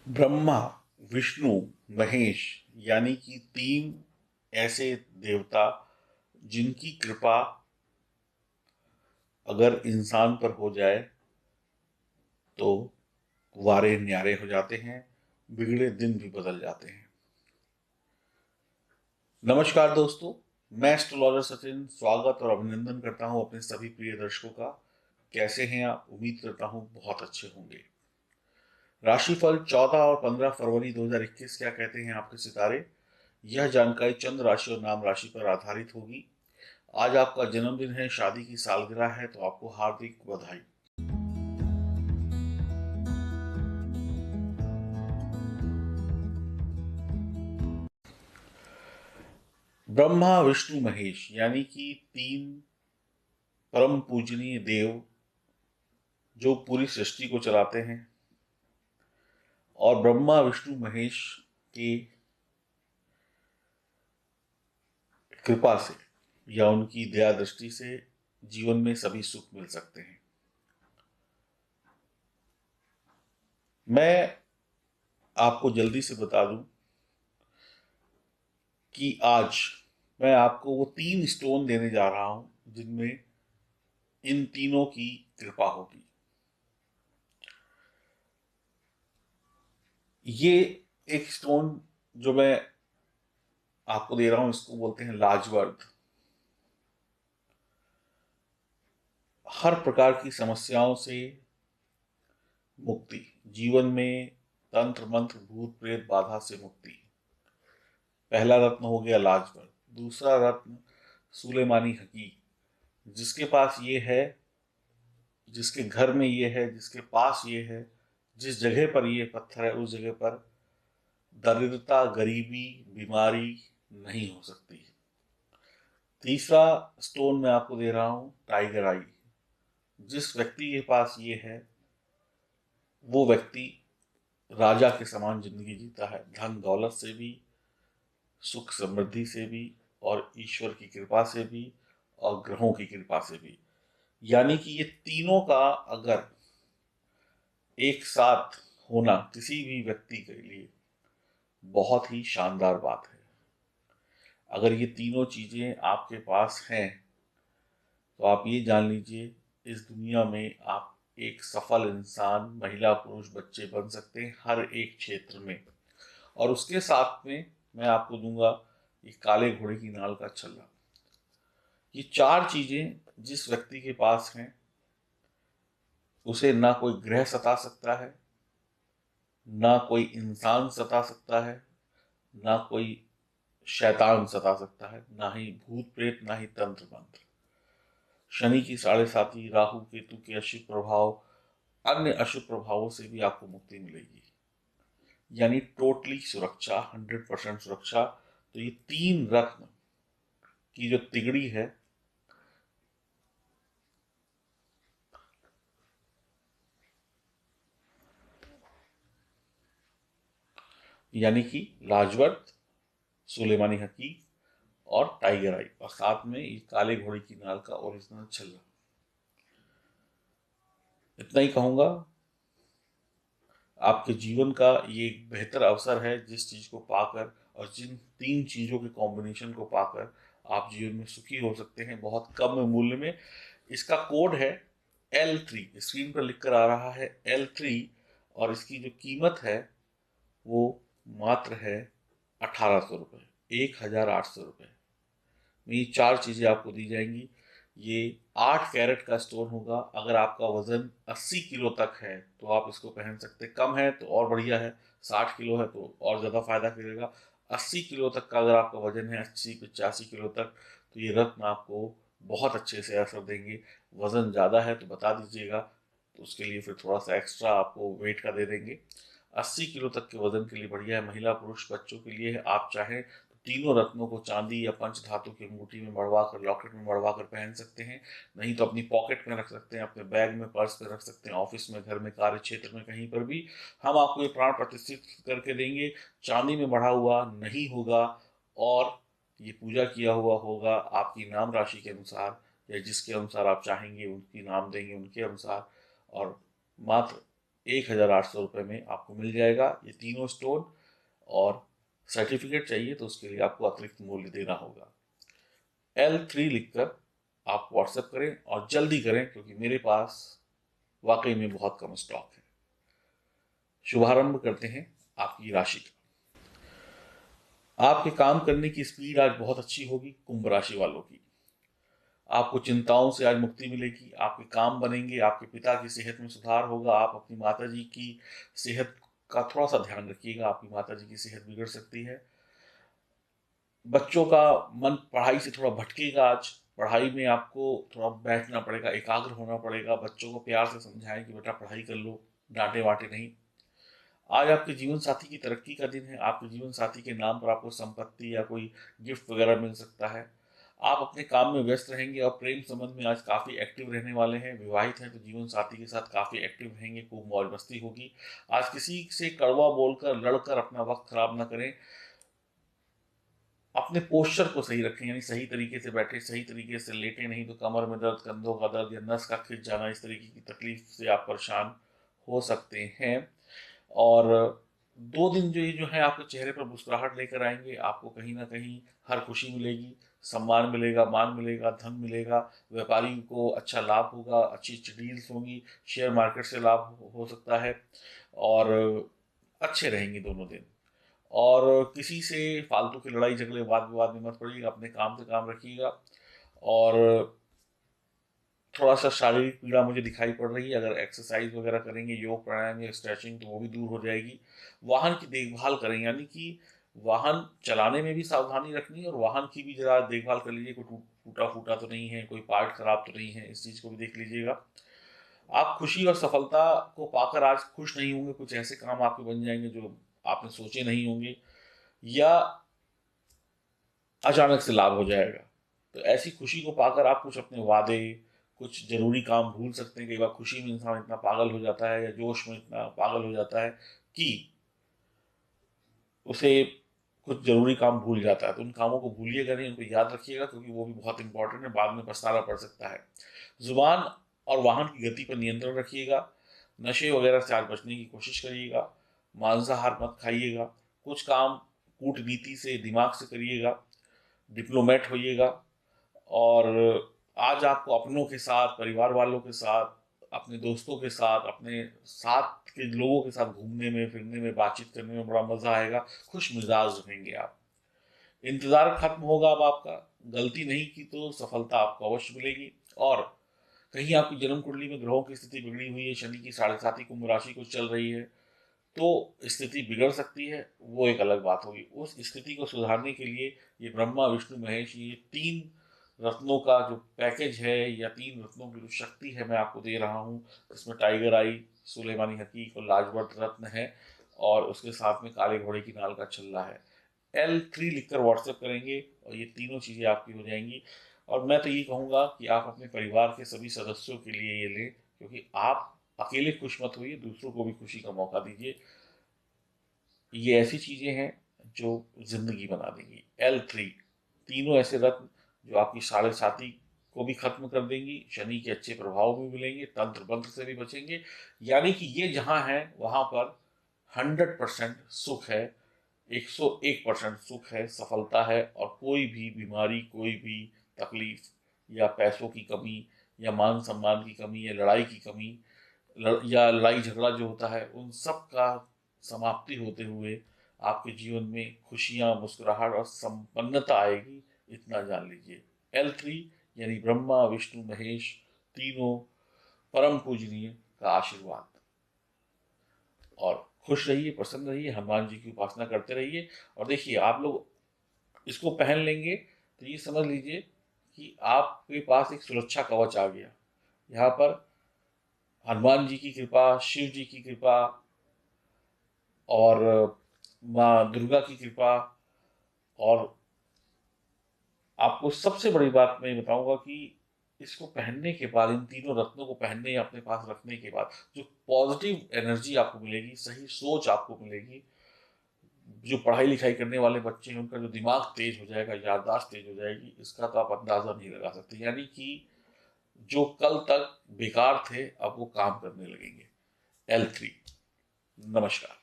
ब्रह्मा, विष्णु, महेश यानी कि तीन ऐसे देवता जिनकी कृपा अगर इंसान पर हो जाए तो वारे न्यारे हो जाते हैं, बिगड़े दिन भी बदल जाते हैं। नमस्कार दोस्तों, मैं एस्ट्रोलॉजर सचिन स्वागत और अभिनंदन करता हूं अपने सभी प्रिय दर्शकों का। कैसे हैं आप? उम्मीद करता हूं बहुत अच्छे होंगे। राशिफल 14 और 15 फरवरी 2021 क्या कहते हैं आपके सितारे, यह जानकारी चंद्र राशि और नाम राशि पर आधारित होगी। आज आपका जन्मदिन है, शादी की सालगिरह है, तो आपको हार्दिक बधाई। ब्रह्मा, विष्णु, महेश यानी कि तीन परम पूजनीय देव जो पूरी सृष्टि को चलाते हैं, और ब्रह्मा विष्णु महेश की कृपा से या उनकी दया दृष्टि से जीवन में सभी सुख मिल सकते हैं। मैं आपको जल्दी से बता दूं कि आज मैं आपको वो तीन स्टोन देने जा रहा हूं जिनमें इन तीनों की कृपा होगी। ये एक स्टोन जो मैं आपको दे रहा हूं, इसको बोलते हैं लाजवर्द। हर प्रकार की समस्याओं से मुक्ति, जीवन में तंत्र मंत्र भूत प्रेत बाधा से मुक्ति। पहला रत्न हो गया लाजवर्द। दूसरा रत्न सुलेमानी हकीक। जिसके पास ये है, जिसके घर में ये है, जिसके पास ये है, जिस जगह पर ये पत्थर है, उस जगह पर दरिद्रता, गरीबी, बीमारी नहीं हो सकती। तीसरा स्टोन मैं आपको दे रहा हूं टाइगर आई। जिस व्यक्ति के पास ये है, वो व्यक्ति राजा के समान जिंदगी जीता है, धन दौलत से भी, सुख समृद्धि से भी, और ईश्वर की कृपा से भी, और ग्रहों की कृपा से भी। यानी कि ये तीनों का अगर एक साथ होना किसी भी व्यक्ति के लिए बहुत ही शानदार बात है। अगर ये तीनों चीजें आपके पास हैं तो आप ये जान लीजिए, इस दुनिया में आप एक सफल इंसान, महिला पुरुष बच्चे बन सकते हैं हर एक क्षेत्र में। और उसके साथ में मैं आपको दूंगा ये काले घोड़े की नाल का छल्ला। ये चार चीजें जिस व्यक्ति के पास हैं, उसे ना कोई ग्रह सता सकता है, ना कोई इंसान सता सकता है, ना कोई शैतान सता सकता है, ना ही भूत प्रेत, ना ही तंत्र मंत्र। शनि की 7.5, राहु केतु के अशुभ प्रभाव, अन्य अशुभ प्रभावों से भी आपको मुक्ति मिलेगी। यानी टोटली सुरक्षा, 100% सुरक्षा। तो ये तीन रत्न की जो तिगड़ी है, यानी कि लाजवर्द, सुलेमानी हकीक और टाइगर आई, और साथ में ये काले घोड़े की नाल का ओरिजिनल छल्ला। इतना ही कहूंगा। आपके जीवन का ये एक बेहतर अवसर है, जिस चीज को पाकर और जिन तीन चीजों के कॉम्बिनेशन को पाकर आप जीवन में सुखी हो सकते हैं बहुत कम मूल्य में। इसका कोड है L3, स्क्रीन पर लिख कर आ रहा है L3। और इसकी जो कीमत है वो मात्र है 1800 रुपये, 1800 रुपये में ये चार चीजें आपको दी जाएंगी। ये 8 कैरेट का स्टोन होगा। अगर आपका वजन 80 किलो तक है तो आप इसको पहन सकते हैं, कम है तो और बढ़िया है, 60 किलो है तो और ज़्यादा फायदा करेगा। 80 किलो तक का अगर आपका वजन है, 80-85 किलो तक, तो ये रत्न आपको बहुत अच्छे से असर देंगे। वजन ज़्यादा है तो बता दीजिएगा, तो उसके लिए फिर थोड़ा सा एक्स्ट्रा आपको वेट का दे देंगे। 80 किलो तक के वजन के लिए बढ़िया है, महिला पुरुष बच्चों के लिए है। आप चाहें तीनों रत्नों को चांदी या पंच धातु की अंगूठी में मड़वा कर, लॉकेट में मड़वा कर पहन सकते हैं। नहीं तो अपनी पॉकेट में रख सकते हैं, अपने बैग में, पर्स में रख सकते हैं, ऑफिस में, घर में, कार्य क्षेत्र में, कहीं पर भी। हम आपको ये प्राण प्रतिष्ठित करके देंगे। चांदी में मढ़ा हुआ नहीं होगा, और ये पूजा किया हुआ होगा आपकी नाम राशि के अनुसार, या जिसके अनुसार आप चाहेंगे उनकी नाम देंगे उनके अनुसार। और मात्र 1800 रुपये में आपको मिल जाएगा ये तीनों स्टोन। और सर्टिफिकेट चाहिए तो उसके लिए आपको अतिरिक्त मूल्य देना होगा। L3 लिखकर आप व्हाट्सएप करें और जल्दी करें, क्योंकि मेरे पास वाकई में बहुत कम स्टॉक है। शुभारंभ करते हैं आपकी राशि का। आपके काम करने की स्पीड आज बहुत अच्छी होगी कुंभ राशि वालों की। आपको चिंताओं से आज मुक्ति मिलेगी, आपके काम बनेंगे, आपके पिता की सेहत में सुधार होगा। आप अपनी माता जी की सेहत का थोड़ा सा ध्यान रखिएगा, आपकी माता जी की सेहत बिगड़ सकती है। बच्चों का मन पढ़ाई से थोड़ा भटकेगा आज। पढ़ाई में आपको थोड़ा बैठना पड़ेगा, एकाग्र होना पड़ेगा। बच्चों को प्यार से समझाएं कि बेटा पढ़ाई कर लो, डांटे वाटे नहीं। आज आपके जीवन साथी की तरक्की का दिन है। आपके जीवन साथी के नाम पर आपको संपत्ति या कोई गिफ्ट वगैरह मिल सकता है। आप अपने काम में व्यस्त रहेंगे और प्रेम संबंध में आज काफ़ी एक्टिव रहने वाले हैं। विवाहित हैं तो जीवन साथी के साथ काफ़ी एक्टिव रहेंगे, खूब मौज मस्ती होगी। आज किसी से कड़वा बोलकर लड़कर अपना वक्त खराब ना करें। अपने पोस्चर को सही रखें, यानी सही तरीके से बैठे, सही तरीके से लेटे, नहीं तो कमर में दर्द, कंधों का दर्द या नस का खिंच जाना, इस तरीके की तकलीफ से आप परेशान हो सकते हैं। और 2 दिन जो है आपके चेहरे पर मुस्कुराहट लेकर आएंगे। आपको कहीं ना कहीं हर खुशी मिलेगी, सम्मान मिलेगा, मान मिलेगा, धन मिलेगा। व्यापारी को अच्छा लाभ होगा, अच्छी अच्छी डील्स होंगी, शेयर मार्केट से लाभ हो सकता है। और अच्छे रहेंगे दोनों दिन। और किसी से फालतू की लड़ाई झगड़े वाद विवाद में मत पड़िएगा, अपने काम से काम रखिएगा। और थोड़ा सा शारीरिक पीड़ा मुझे दिखाई पड़ रही है, अगर एक्सरसाइज वगैरह करेंगे, योग प्राणायाम या स्ट्रेचिंग, तो वो भी दूर हो जाएगी। वाहन की देखभाल करें, यानी कि वाहन चलाने में भी सावधानी रखनी है और वाहन की भी जरा देखभाल कर लीजिए, कोई टूटा फूटा तो नहीं है, कोई पार्ट खराब तो नहीं है, इस चीज़ को भी देख लीजिएगा। आप खुशी और सफलता को पाकर आज खुश नहीं होंगे। कुछ ऐसे काम आपके बन जाएंगे जो आपने सोचे नहीं होंगे, या अचानक से लाभ हो जाएगा। तो ऐसी खुशी को पाकर आप कुछ अपने वादे, कुछ ज़रूरी काम भूल सकते हैं। कई बार खुशी में इंसान इतना पागल हो जाता है या जोश में इतना पागल हो जाता है कि उसे कुछ ज़रूरी काम भूल जाता है। तो उन कामों को भूलिएगा नहीं, उनको याद रखिएगा, क्योंकि वो भी बहुत इंपॉर्टेंट है, बाद में पछताना पड़ सकता है। ज़ुबान और वाहन की गति पर नियंत्रण रखिएगा। नशे वगैरह से आज बचने की कोशिश करिएगा। मांसाहार मत खाइएगा। कुछ काम कूटनीति से, दिमाग से करिएगा। डिप्लोमेट होइएगा। और आज आपको अपनों के साथ, परिवार वालों के साथ, अपने दोस्तों के साथ, अपने साथ के लोगों के साथ घूमने में, फिरने में, बातचीत करने में बड़ा मज़ा आएगा। खुश मिजाज रहेंगे आप। इंतज़ार खत्म होगा अब आपका। गलती नहीं की तो सफलता आपको अवश्य मिलेगी। और कहीं आपकी जन्म कुंडली में ग्रहों की स्थिति बिगड़ी हुई है, शनि की 7.5 कुंभ राशि को चल रही है, तो स्थिति बिगड़ सकती है, वो एक अलग बात होगी। उस स्थिति को सुधारने के लिए ये ब्रह्मा विष्णु महेश, ये 3 रत्नों का जो पैकेज है, या 3 रत्नों की जो शक्ति है, मैं आपको दे रहा हूँ। इसमें टाइगर आई, सुलेमानी हकीक और लाजवर्त रत्न है, और उसके साथ में काले घोड़े की नाल का छल्ला है। L3 लिखकर व्हाट्सएप करेंगे और ये तीनों चीज़ें आपकी हो जाएंगी। और मैं तो ये कहूँगा कि आप अपने परिवार के सभी सदस्यों के लिए ये लें, क्योंकि आप अकेले खुश मत होइए, दूसरों को भी खुशी का मौका दीजिए। ये ऐसी चीज़ें हैं जो ज़िंदगी बना देंगी। L3 तीनों ऐसे रत्न जो आपकी साढ़े साथी को भी खत्म कर देंगी, शनि के अच्छे प्रभाव भी मिलेंगे, तंत्र मंत्र से भी बचेंगे। यानी कि ये जहाँ है वहाँ पर 100% सुख है, 101% सुख है, सफलता है। और कोई भी बीमारी, कोई भी तकलीफ, या पैसों की कमी, या मान सम्मान की कमी, या लड़ाई की कमी, या लड़ाई झगड़ा जो होता है, उन सब का समाप्ति होते हुए आपके जीवन में खुशियाँ, मुस्कुराहट और संपन्नता आएगी, इतना जान लीजिए। L3 यानी ब्रह्मा विष्णु महेश तीनों परम पूजनीय का आशीर्वाद। और खुश रहिए, प्रसन्न रहिए, हनुमान जी की उपासना करते रहिए। और देखिए, आप लोग इसको पहन लेंगे तो ये समझ लीजिए कि आपके पास एक सुरक्षा कवच आ गया। यहाँ पर हनुमान जी की कृपा, शिव जी की कृपा, और माँ दुर्गा की कृपा, और आपको सबसे बड़ी बात मैं बताऊंगा कि इसको पहनने के बाद, इन तीनों रत्नों को पहनने या अपने पास रखने के बाद, जो पॉजिटिव एनर्जी आपको मिलेगी, सही सोच आपको मिलेगी। जो पढ़ाई लिखाई करने वाले बच्चे हैं उनका जो दिमाग तेज हो जाएगा, याददाश्त तेज हो जाएगी, इसका तो आप अंदाजा नहीं लगा सकते। यानी कि जो कल तक बेकार थे अब वो काम करने लगेंगे। L3। नमस्कार।